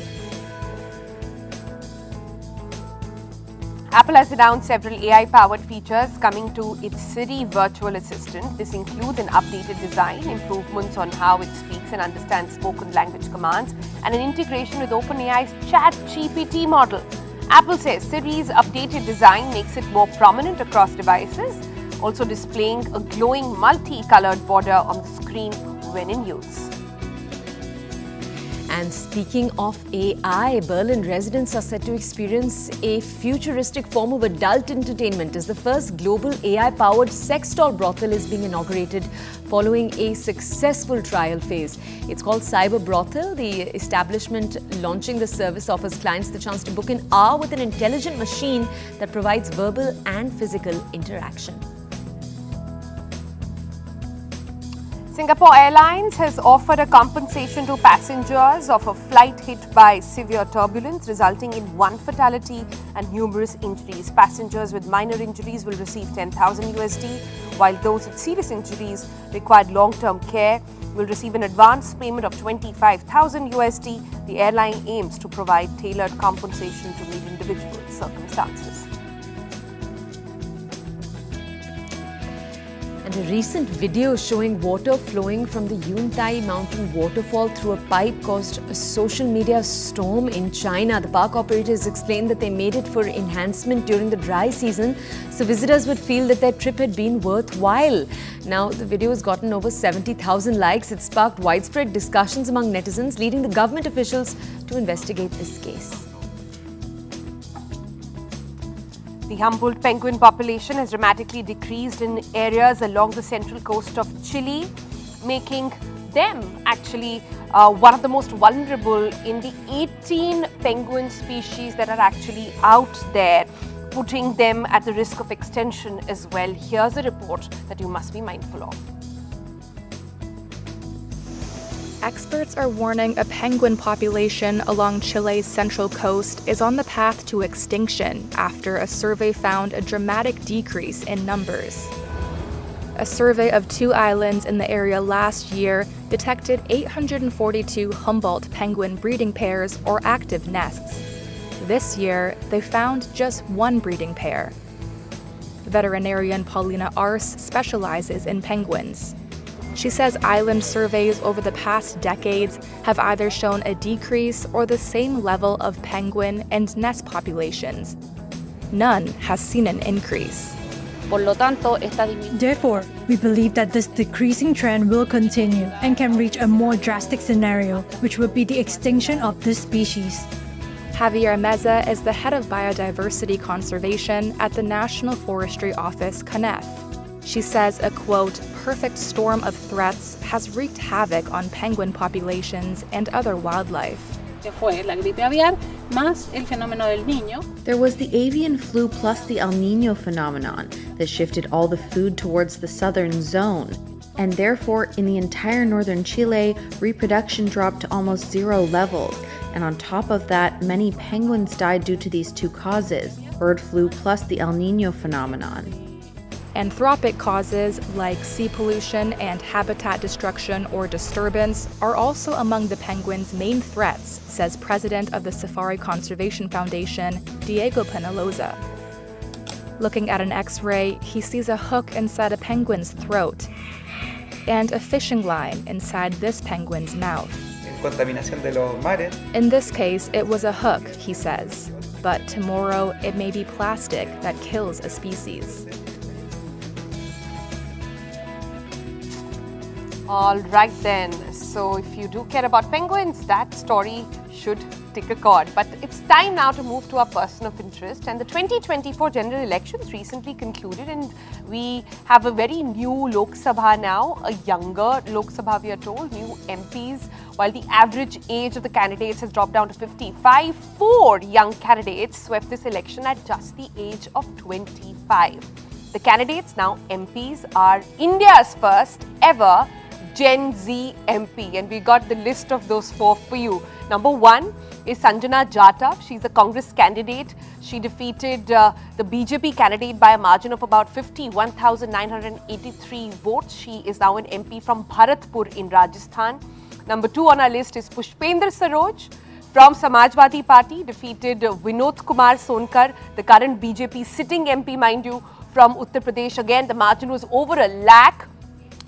[SPEAKER 1] Apple has announced several AI-powered features coming to its Siri virtual assistant. This includes an updated design, improvements on how it speaks and understands spoken language commands, and an integration with OpenAI's ChatGPT model. Apple says Siri's updated design makes it more prominent across devices, also displaying a glowing multi-colored border on the screen when in use.
[SPEAKER 2] And speaking of AI, Berlin residents are set to experience a futuristic form of adult entertainment as the first global AI-powered sex doll brothel is being inaugurated following a successful trial phase. It's called Cyber Brothel. The establishment launching the service offers clients the chance to book an hour with an intelligent machine that provides verbal and physical interaction.
[SPEAKER 1] Singapore Airlines has offered a compensation to passengers of a flight hit by severe turbulence, resulting in 1 fatality and numerous injuries. Passengers with minor injuries will receive 10,000 USD, while those with serious injuries required long-term care will receive an advance payment of 25,000 USD. The airline aims to provide tailored compensation to meet individual circumstances.
[SPEAKER 2] And a recent video showing water flowing from the Yuntai mountain waterfall through a pipe caused a social media storm in China. The park operators explained that they made it for enhancement during the dry season, so visitors would feel that their trip had been worthwhile. Now, the video has gotten over 70,000 likes. It sparked widespread discussions among netizens, leading the government officials to investigate this case.
[SPEAKER 1] The humboldt penguin population has dramatically decreased in areas along the central coast of Chile, making them actually one of the most vulnerable in the 18 penguin species that are actually out there, putting them at the risk of extinction as well. Here's a report that you must be mindful of.
[SPEAKER 13] Experts are warning a penguin population along Chile's central coast is on the path to extinction after a survey found a dramatic decrease in numbers. A survey of 2 islands in the area last year detected 842 Humboldt penguin breeding pairs or active nests. This year, they found just 1 breeding pair. Veterinarian Paulina Ars specializes in penguins. She says island surveys over the past decades have either shown a decrease or the same level of penguin and nest populations. None has seen an increase.
[SPEAKER 14] Therefore, we believe that this decreasing trend will continue and can reach a more drastic scenario, which would be the extinction of this species.
[SPEAKER 13] Javier Meza is the head of biodiversity conservation at the National Forestry Office, CONEF. She says a, quote, perfect storm of threats has wreaked havoc on penguin populations and other wildlife.
[SPEAKER 15] There was the avian flu plus the El Niño phenomenon that shifted all the food towards the southern zone. And therefore, in the entire northern Chile, reproduction dropped to almost 0 levels. And on top of that, many penguins died due to these 2 causes, bird flu plus the El Niño phenomenon.
[SPEAKER 13] Anthropic causes like sea pollution and habitat destruction or disturbance are also among the penguins' main threats, says President of the Safari Conservation Foundation, Diego Penaloza. Looking at an X-ray, he sees a hook inside a penguin's throat and a fishing line inside this penguin's mouth. In this case, it was a hook, he says, but tomorrow it may be plastic that kills a species.
[SPEAKER 1] All right then, so if you do care about penguins, that story should take a chord. But it's time now to move to our person of interest, and the 2024 general elections recently concluded, and we have a very new Lok Sabha now, a younger Lok Sabha we are told, new MPs, while the average age of the candidates has dropped down to 55. 4 young candidates swept this election at just the age of 25. The candidates, now MPs, are India's first ever Gen Z MP, and we got the list of those 4 for you. Number 1 is Sanjana Jata. She's a Congress candidate. She defeated the BJP candidate by a margin of about 51,983 votes. She is now an MP from Bharatpur in Rajasthan. Number 2 on our list is Pushpendra Saroj from Samajwadi Party, defeated Vinod Kumar Sonkar, the current BJP sitting MP, mind you, from Uttar Pradesh. Again, the margin was over a lakh.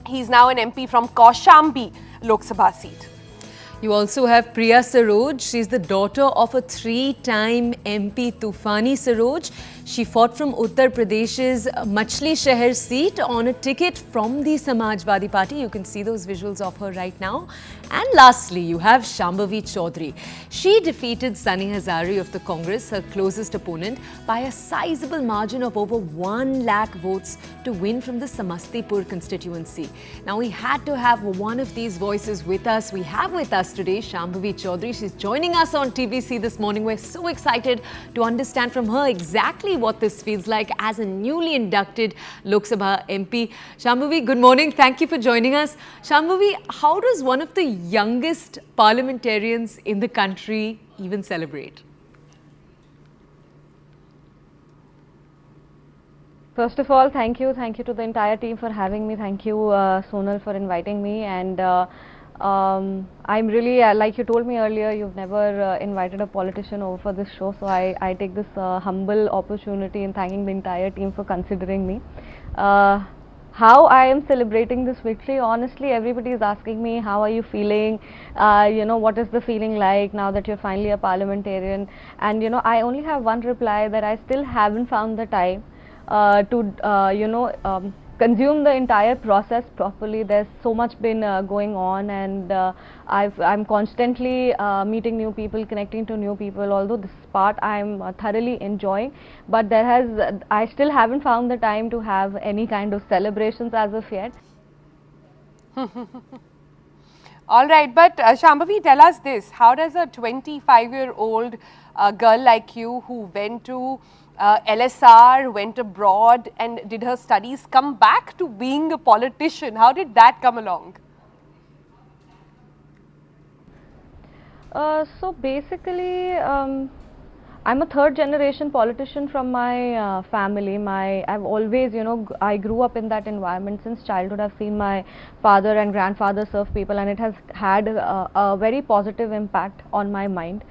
[SPEAKER 1] He's now an MP from Kaushambi Lok Sabha seat.
[SPEAKER 2] You also have Priya Saroj. She's the daughter of a 3-time MP Tufani Saroj. She fought from Uttar Pradesh's Machli Shahar seat on a ticket from the Samajwadi Party. You can see those visuals of her right now. And lastly, you have Shambhavi Choudhary. She defeated Sunny Hazari of the Congress, her closest opponent, by a sizable margin of over 1 lakh votes to win from the Samastipur constituency. Now, we had to have one of these voices with us. We have with us today Shambhavi Choudhary. She's joining us on TVC this morning. We're so excited to understand from her exactly what this feels like as a newly inducted Lok Sabha MP. Shambhavi, good morning. Thank you for joining us. Shambhavi, how does one of the youngest parliamentarians in the country even celebrate?
[SPEAKER 16] First of all, thank you to the entire team for having me. Thank you, Sonal, for inviting me. And I'm really, like you told me earlier, you've never invited a politician over for this show. So I take this humble opportunity in thanking the entire team for considering me. How I am celebrating this victory, honestly, everybody is asking me, how are you feeling? What is the feeling like now that you're finally a parliamentarian? And, I only have one reply, that I still haven't found the time to consume the entire process properly. There's so much been going on, and I'm constantly meeting new people, connecting to new people. Although this part I'm thoroughly enjoying, but I still haven't found the time to have any kind of celebrations as of yet.
[SPEAKER 1] All right, but Shambhavi, tell us this. How does a 25-year-old girl like you who went to LSR, went abroad and did her studies come back to being a politician? How did that come along?
[SPEAKER 16] So basically, I'm a third generation politician from my family. I've always, I grew up in that environment since childhood. I've seen my father and grandfather serve people, and it has had a very positive impact on my mind.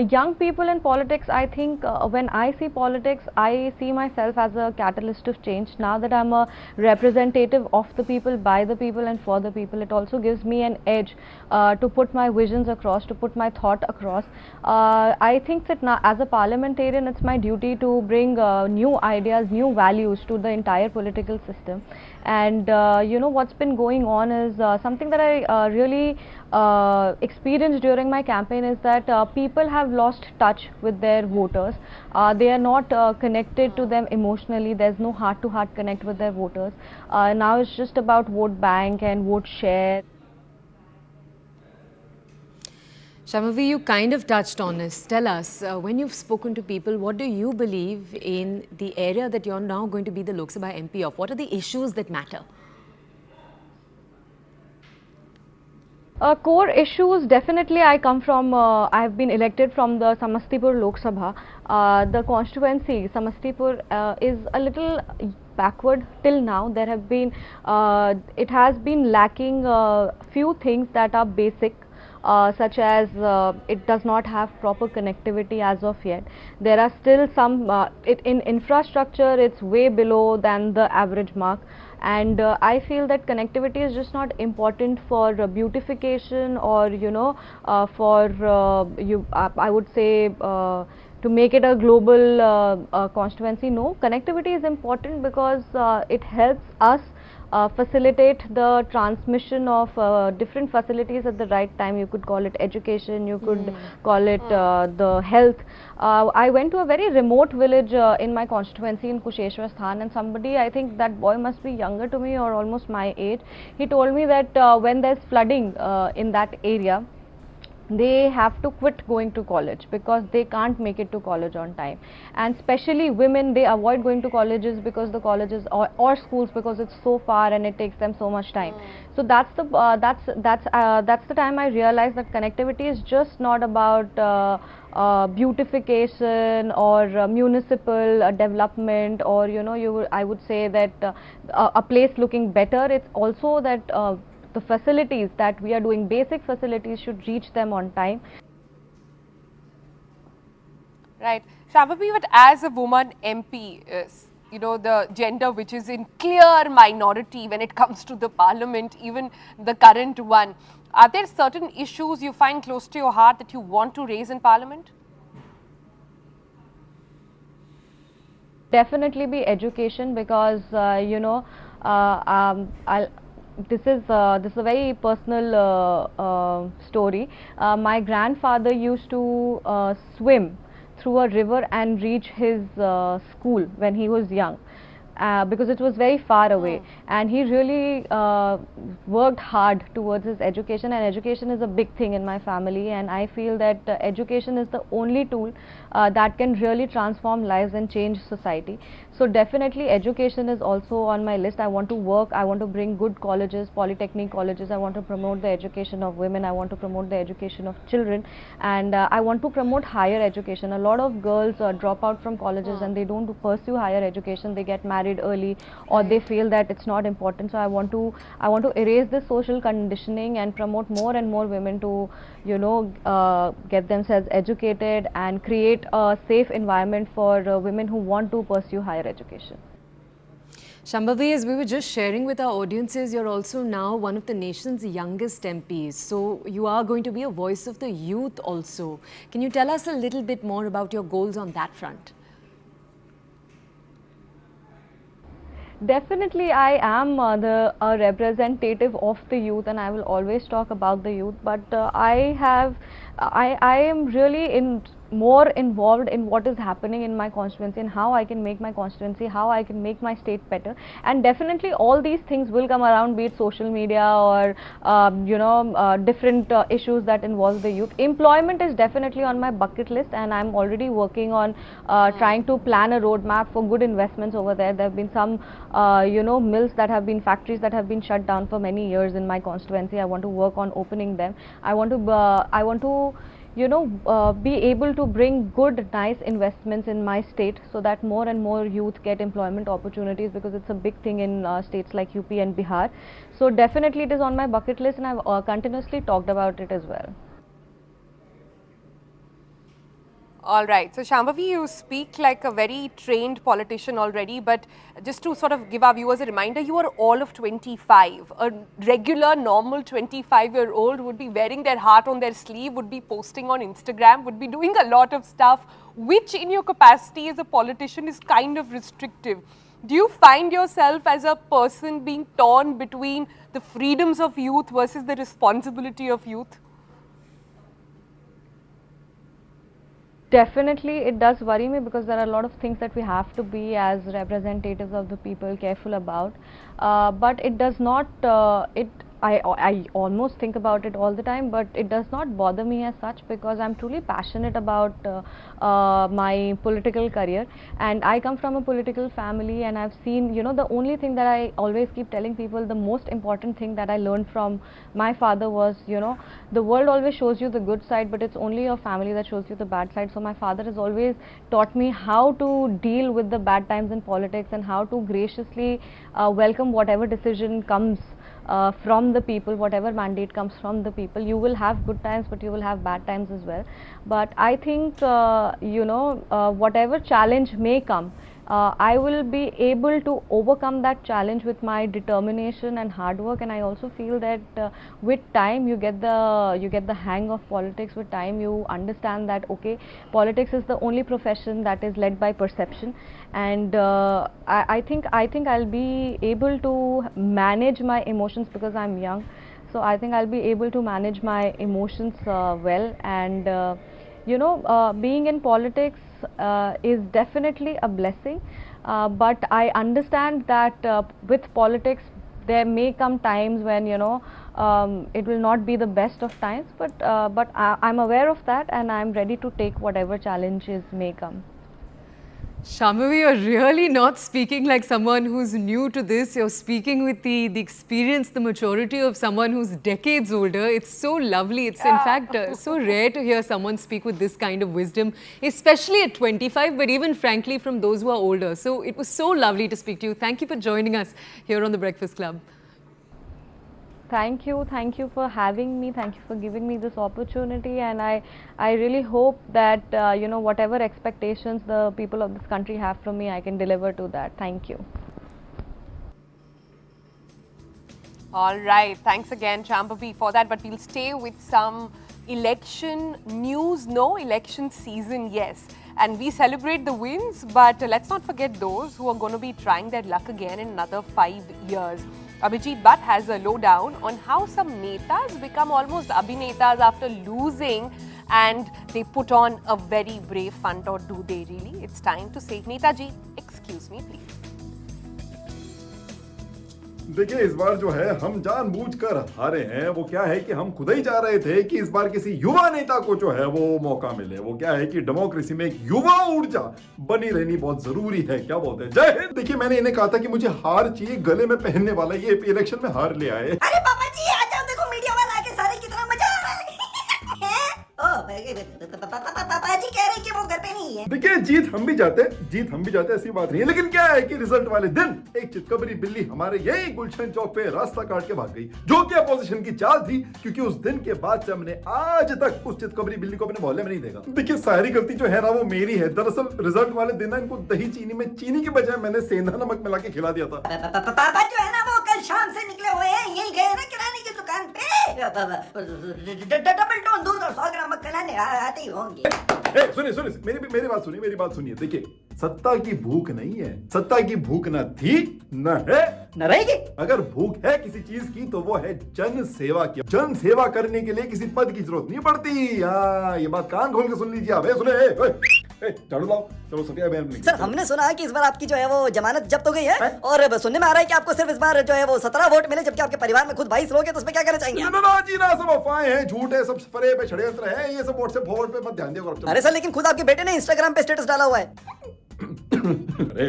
[SPEAKER 16] Young people in politics, I think when I see politics, I see myself as a catalyst of change. Now that I'm a representative of the people, by the people and for the people, it also gives me an edge to put my visions across, to put my thought across. I think that now as a parliamentarian, it's my duty to bring new ideas, new values to the entire political system. And what's been going on is something that I really experienced during my campaign is that people have lost touch with their voters. They are not connected to them emotionally. There's no heart-to-heart connect with their voters. Now it's just about vote bank and vote share.
[SPEAKER 2] Shambhavi, you kind of touched on this. Tell us, when you've spoken to people, what do you believe in the area that you're now going to be the Lok Sabha MP of? What are the issues that matter?
[SPEAKER 16] Core issues, definitely I come from, I've been elected from the Samastipur Lok Sabha. The constituency, Samastipur, is a little backward till now. There have been, it has been lacking few things that are basic. Such as it does not have proper connectivity as of yet. There are still some, in infrastructure it's way below than the average mark, and I feel that connectivity is just not important for beautification or I would say to make it a global constituency. No, connectivity is important because it helps us facilitate the transmission of different facilities at the right time. You could call it education, you could call it the health. I went to a very remote village in my constituency in Kusheshwar Sthan, and somebody, I think that boy must be younger to me or almost my age, he told me that when there's flooding in that area, they have to quit going to college because they can't make it to college on time, and especially women, they avoid going to colleges because the colleges or schools, because it's so far and it takes them so much time. So that's the time I realized that connectivity is just not about beautification or municipal development, or I would say that a place looking better. It's also that the facilities that we are doing, basic facilities, should reach them on time.
[SPEAKER 1] Right. Shambhavi, but as a woman MP, the gender which is in clear minority when it comes to the parliament, even the current one, are there certain issues you find close to your heart that you want to raise in parliament?
[SPEAKER 16] Definitely be education, because this is a very personal story. My grandfather used to swim through a river and reach his school when he was young. Because it was very far away, and he really worked hard towards his education, and education is a big thing in my family, and I feel that education is the only tool that can really transform lives and change society. So definitely education is also on my list. I want to work, I want to bring good colleges, polytechnic colleges, I want to promote the education of women, I want to promote the education of children, and I want to promote higher education. A lot of girls drop out from colleges and they don't pursue higher education, they get married early, or they feel that it's not important. So I want to erase this social conditioning and promote more and more women to get themselves educated and create a safe environment for women who want to pursue higher education.
[SPEAKER 2] Shambhavi, as we were just sharing with our audiences, you're also now one of the nation's youngest MPs. So you are going to be a voice of the youth also. Can you tell us a little bit more about your goals on that front?
[SPEAKER 16] Definitely, I am a representative of the youth, and I will always talk about the youth. But I am really more involved in what is happening in my constituency and how I can make my constituency, how I can make my state better. And definitely, all these things will come around, be it social media or different issues that involve the youth. Employment is definitely on my bucket list, and I'm already working on trying to plan a roadmap for good investments over there. There have been some mills that have been, factories that have been shut down for many years in my constituency. I want to work on opening them. I want to be able to bring good, nice investments in my state so that more and more youth get employment opportunities, because it's a big thing in states like UP and Bihar. So definitely it is on my bucket list, and I've continuously talked about it as well.
[SPEAKER 1] All right. So, Shambhavi, you speak like a very trained politician already, but just to sort of give our viewers a reminder, you are all of 25. A regular, normal 25-year-old would be wearing their heart on their sleeve, would be posting on Instagram, would be doing a lot of stuff, which in your capacity as a politician is kind of restrictive. Do you find yourself as a person being torn between the freedoms of youth versus the responsibility of youth?
[SPEAKER 16] Definitely, it does worry me, because there are a lot of things that we have to be as representatives of the people careful about. But it does not, I almost think about it all the time, but it does not bother me as such, because I'm truly passionate about my political career, and I come from a political family, and I've seen, the only thing that I always keep telling people, the most important thing that I learned from my father was, the world always shows you the good side, but it's only your family that shows you the bad side. So my father has always taught me how to deal with the bad times in politics, and how to graciously welcome whatever decision comes from the people, whatever mandate comes from the people. You will have good times, but you will have bad times as well. But I think, whatever challenge may come, I will be able to overcome that challenge with my determination and hard work. And I also feel that with time you get the hang of politics. With time you understand that, okay, politics is the only profession that is led by perception, and I think I'll be able to manage my emotions, because I'm young. So I think I'll be able to manage my emotions well, and being in politics is definitely a blessing, but I understand that with politics there may come times when it will not be the best of times, but I'm aware of that, and I'm ready to take whatever challenges may come.
[SPEAKER 2] Shambhavi, you're really not speaking like someone who's new to this. You're speaking with the experience, the maturity of someone who's decades older. It's so lovely. It's in fact so rare to hear someone speak with this kind of wisdom, especially at 25, but even frankly from those who are older. So it was so lovely to speak to you. Thank you for joining us here on The Breakfast Club.
[SPEAKER 16] Thank you for having me. Thank you for giving me this opportunity, and I really hope that whatever expectations the people of this country have from me, I can deliver to that. Thank you.
[SPEAKER 1] All right, thanks again, Shambhavi, for that. But we'll stay with some election news. No, election season, yes. And we celebrate the wins, but let's not forget those who are going to be trying their luck again in another 5 years. Abhijit Bhatt has a lowdown on how some netas become almost abhinetas after losing, and they put on a very brave front, or do they really? It's time to say, Netaji, excuse me, please.
[SPEAKER 17] देखिए, इस बार जो है हम जानबूझकर हारे हैं। वो क्या है कि हम खुद ही चाह रहे थे कि इस बार किसी युवा नेता को जो है वो मौका मिले। वो क्या है कि डेमोक्रेसी में एक युवा ऊर्जा बनी रहनी बहुत जरूरी है। क्या बोलते हैं? जय हिंद। देखिए, मैंने इन्हें कहा था कि मुझे हार चाहिए, गले में पहनने वाला। ये इलेक्शन में हार ले आए।
[SPEAKER 18] अरे पापा जी, आ जाओ, देखो मीडिया वाला आके सारे कितना मजा आ रहा है। पापा जी कह रहे कि वो घर पे नहीं है।
[SPEAKER 17] देखिए, जीत हम भी जाते, ऐसी बात नहीं है। लेकिन क्या है कि रिजल्ट वाले दिन एक चितकबरी बिल्ली हमारे यही गुलशन चौक पे रास्ता काट के भाग गई, जो कि अपोजिशन की चाल थी, क्योंकि उस दिन के बाद से हमने आज तक उस चितकबरी बिल्ली को अपने मोहल्ले में नहीं देखा। देखिए, सारी गलती जो है ना वो मेरी है। दरअसल रिजल्ट वाले दिन इनको दही चीनी में चीनी के बजाय मैंने सेंधा नमक मिला के खिला दिया था।
[SPEAKER 18] पापा जो है ना वो कल शाम से निकले हुए हैं, यही गए ना किराने की दुकान पे। डबल टोन दूध और 100 ग्राम मक्खन आते ही होंगे।
[SPEAKER 17] सुनिए, मेरी बात सुनिए। देखिए, सत्ता की भूख नहीं है, सत्ता की भूख न थी न है
[SPEAKER 18] न रहेगी।
[SPEAKER 17] अगर भूख है किसी चीज की तो वो है जन सेवा की। जन सेवा करने के लिए किसी पद की जरूरत नहीं पड़ती। हाँ, ये बात कान खोल के सुन लीजिए आप। सुने झाड़ू लाओ, चलो सत्या बयान।
[SPEAKER 18] सर हमने सुना है कि इस बार आपकी जो है वो जमानत जब्त हो गई है और सुनने में आ रहा है कि आपको सिर्फ इस बार जो है वो 17 वोट मिले, जबकि आपके परिवार में खुद 22 लोग हैं, तो उसमें क्या कहना चाहेंगे?
[SPEAKER 17] ना जी ना, सब अफवाहें हैं, झूठ है, सब फरेब है, षड्यंत्र है, ये सब व्हाट्सएप फॉरवर्ड पे मत ध्यान दिया करो।
[SPEAKER 18] अरे सर लेकिन खुद आपके बेटे ने इंस्टाग्राम पे स्टेटस डाला हुआ है।
[SPEAKER 17] अरे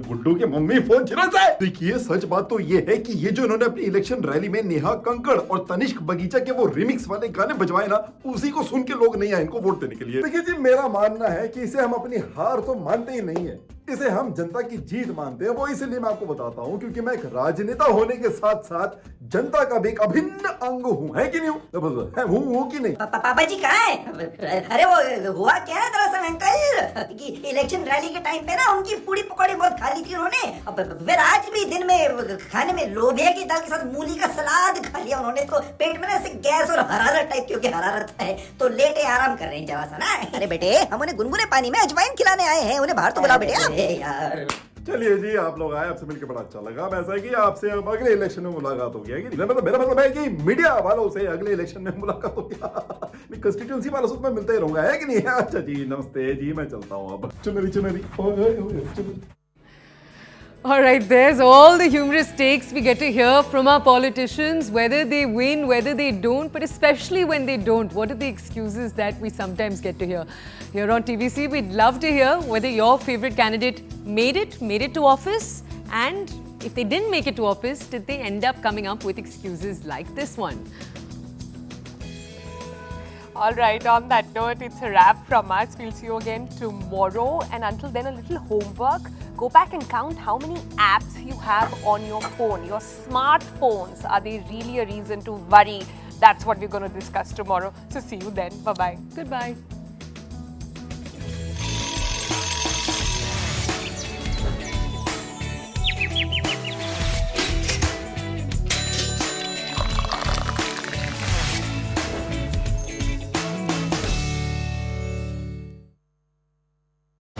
[SPEAKER 17] गुड्डू के मम्मी फोन छिरा जाए। देखिए सच बात तो ये है कि ये जो इन्होंने अपनी इलेक्शन रैली में नेहा कंकड़ और तनिष्क बगीचा के वो रिमिक्स वाले गाने बजवाए ना, उसी को सुन के लोग नहीं आए इनको वोट देने के लिए। देखिए जी, मेरा मानना है कि इसे हम अपनी हार तो मानते ही नहीं है, इसे हम जनता की जीत मानते हैं। वो इसलिए मैं आपको बताता हूँ क्योंकि मैं एक राजनेता होने के साथ साथ जनता का भी एक अभिन्न अंग हूँ, है कि नहीं हूँ कि नहीं?
[SPEAKER 18] पापा जी कहाँ है? अरे वो हुआ क्या है दरअसल अंकल कि इलेक्शन रैली के टाइम पे ना उनकी पूरी पकौड़ी बहुत खा ली थी उन्होंने। अब फिर आज भी दिन में खाने में लोबिया की दाल के साथ मूली का सलाद खा लिया उन्होंने, तो पेट में ना ऐसे गैस और हरारत टाइप क्योंकि हरारत है तो लेटे आराम कर रहे हैं जरा सा ना। अरे बेटे हम उन्हें गुनगुने पानी में अजवाइन खिलाने आए हैं, उन्हें बाहर तो बुलाओ बेटे। यार
[SPEAKER 17] चलिए जी, आप लोग आए, आपसे मिलकर बड़ा अच्छा लगा। मैं ऐसा है कि आपसे अब अगले इलेक्शन में मुलाकात हो गया कि मेरा मतलब है कि मीडिया वालों से अगले इलेक्शन में मुलाकात हो गया। कंस्टिट्यूंसी वालों से मैं मिलता ही रहूंगा, है कि नहीं? अच्छा जी, नमस्ते जी, मैं चलता हूँ अब। चुनरी।
[SPEAKER 2] All right, there's all the humorous takes we get to hear from our politicians, whether they win, whether they don't, but especially when they don't. What are the excuses that we sometimes get to hear? Here on TVC, we'd love to hear whether your favorite candidate made it to office, and if they didn't make it to office, did they end up coming up with excuses like this one?
[SPEAKER 1] All right, on that note, it's a wrap from us. We'll see you again tomorrow. And until then, a little homework. Go back and count how many apps you have on your phone. Your smartphones, are they really a reason to worry? That's what we're going to discuss tomorrow. So see you then. Bye-bye.
[SPEAKER 2] Goodbye.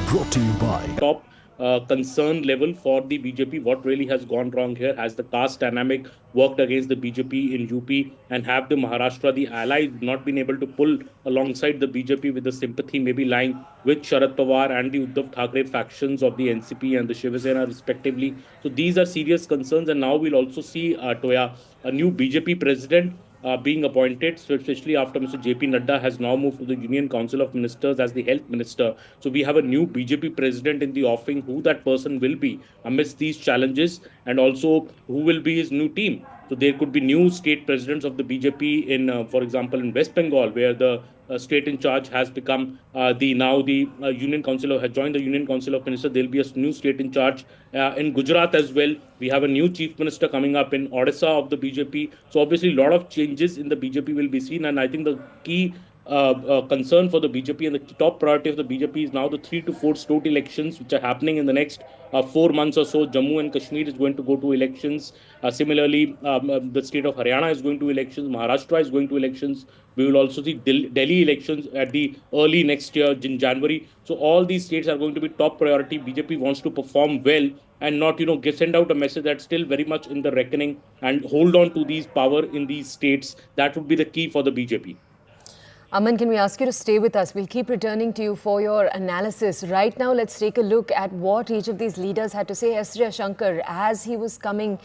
[SPEAKER 8] Brought to you by
[SPEAKER 12] top concern level for the BJP. What really has gone wrong here? Has the caste dynamic worked against the BJP in UP, and have the Maharashtra, the allies, not been able to pull alongside the BJP with the sympathy maybe lying with Sharad Pawar and the Uddhav Thackeray factions of the NCP and the Shiv Sena respectively? So these are serious concerns, and now we'll also see Toya, a new BJP president being appointed, so especially after Mr. JP Nadda has now moved to the Union Council of Ministers as the health minister. So we have a new BJP president in the offing. Who that person will be amidst these challenges, and also who will be his new team. So there could be new state presidents of the BJP in, for example, in West Bengal, where the state in charge has become the Union Council has joined the Union Council of Ministers. There will be a new state in charge in Gujarat as well. We have a new chief minister coming up in Odisha of the BJP. So obviously a lot of changes in the BJP will be seen, and I think the key concern for the BJP and the top priority of the BJP is now the 3 to 4 state elections which are happening in the next 4 months or so. Jammu and Kashmir is going to go to elections. Similarly, the state of Haryana is going to elections. Maharashtra is going to elections. We will also see Delhi elections at the early next year in January. So all these states are going to be top priority. BJP wants to perform well and not, send out a message that's still very much in the reckoning and hold on to these power in these states. That would be the key for the BJP.
[SPEAKER 2] Aman, can we ask you to stay with us? We'll keep returning to you for your analysis. Right now, let's take a look at what each of these leaders had to say. S. Shankar, as he was coming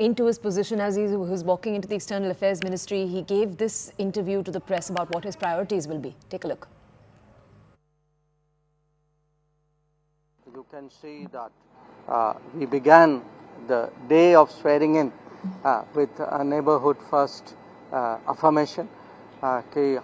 [SPEAKER 2] into his position, as he was walking into the External Affairs Ministry, he gave this interview to the press about what his priorities will be. Take a look.
[SPEAKER 19] You can see that we began the day of swearing in with a neighborhood first affirmation. कि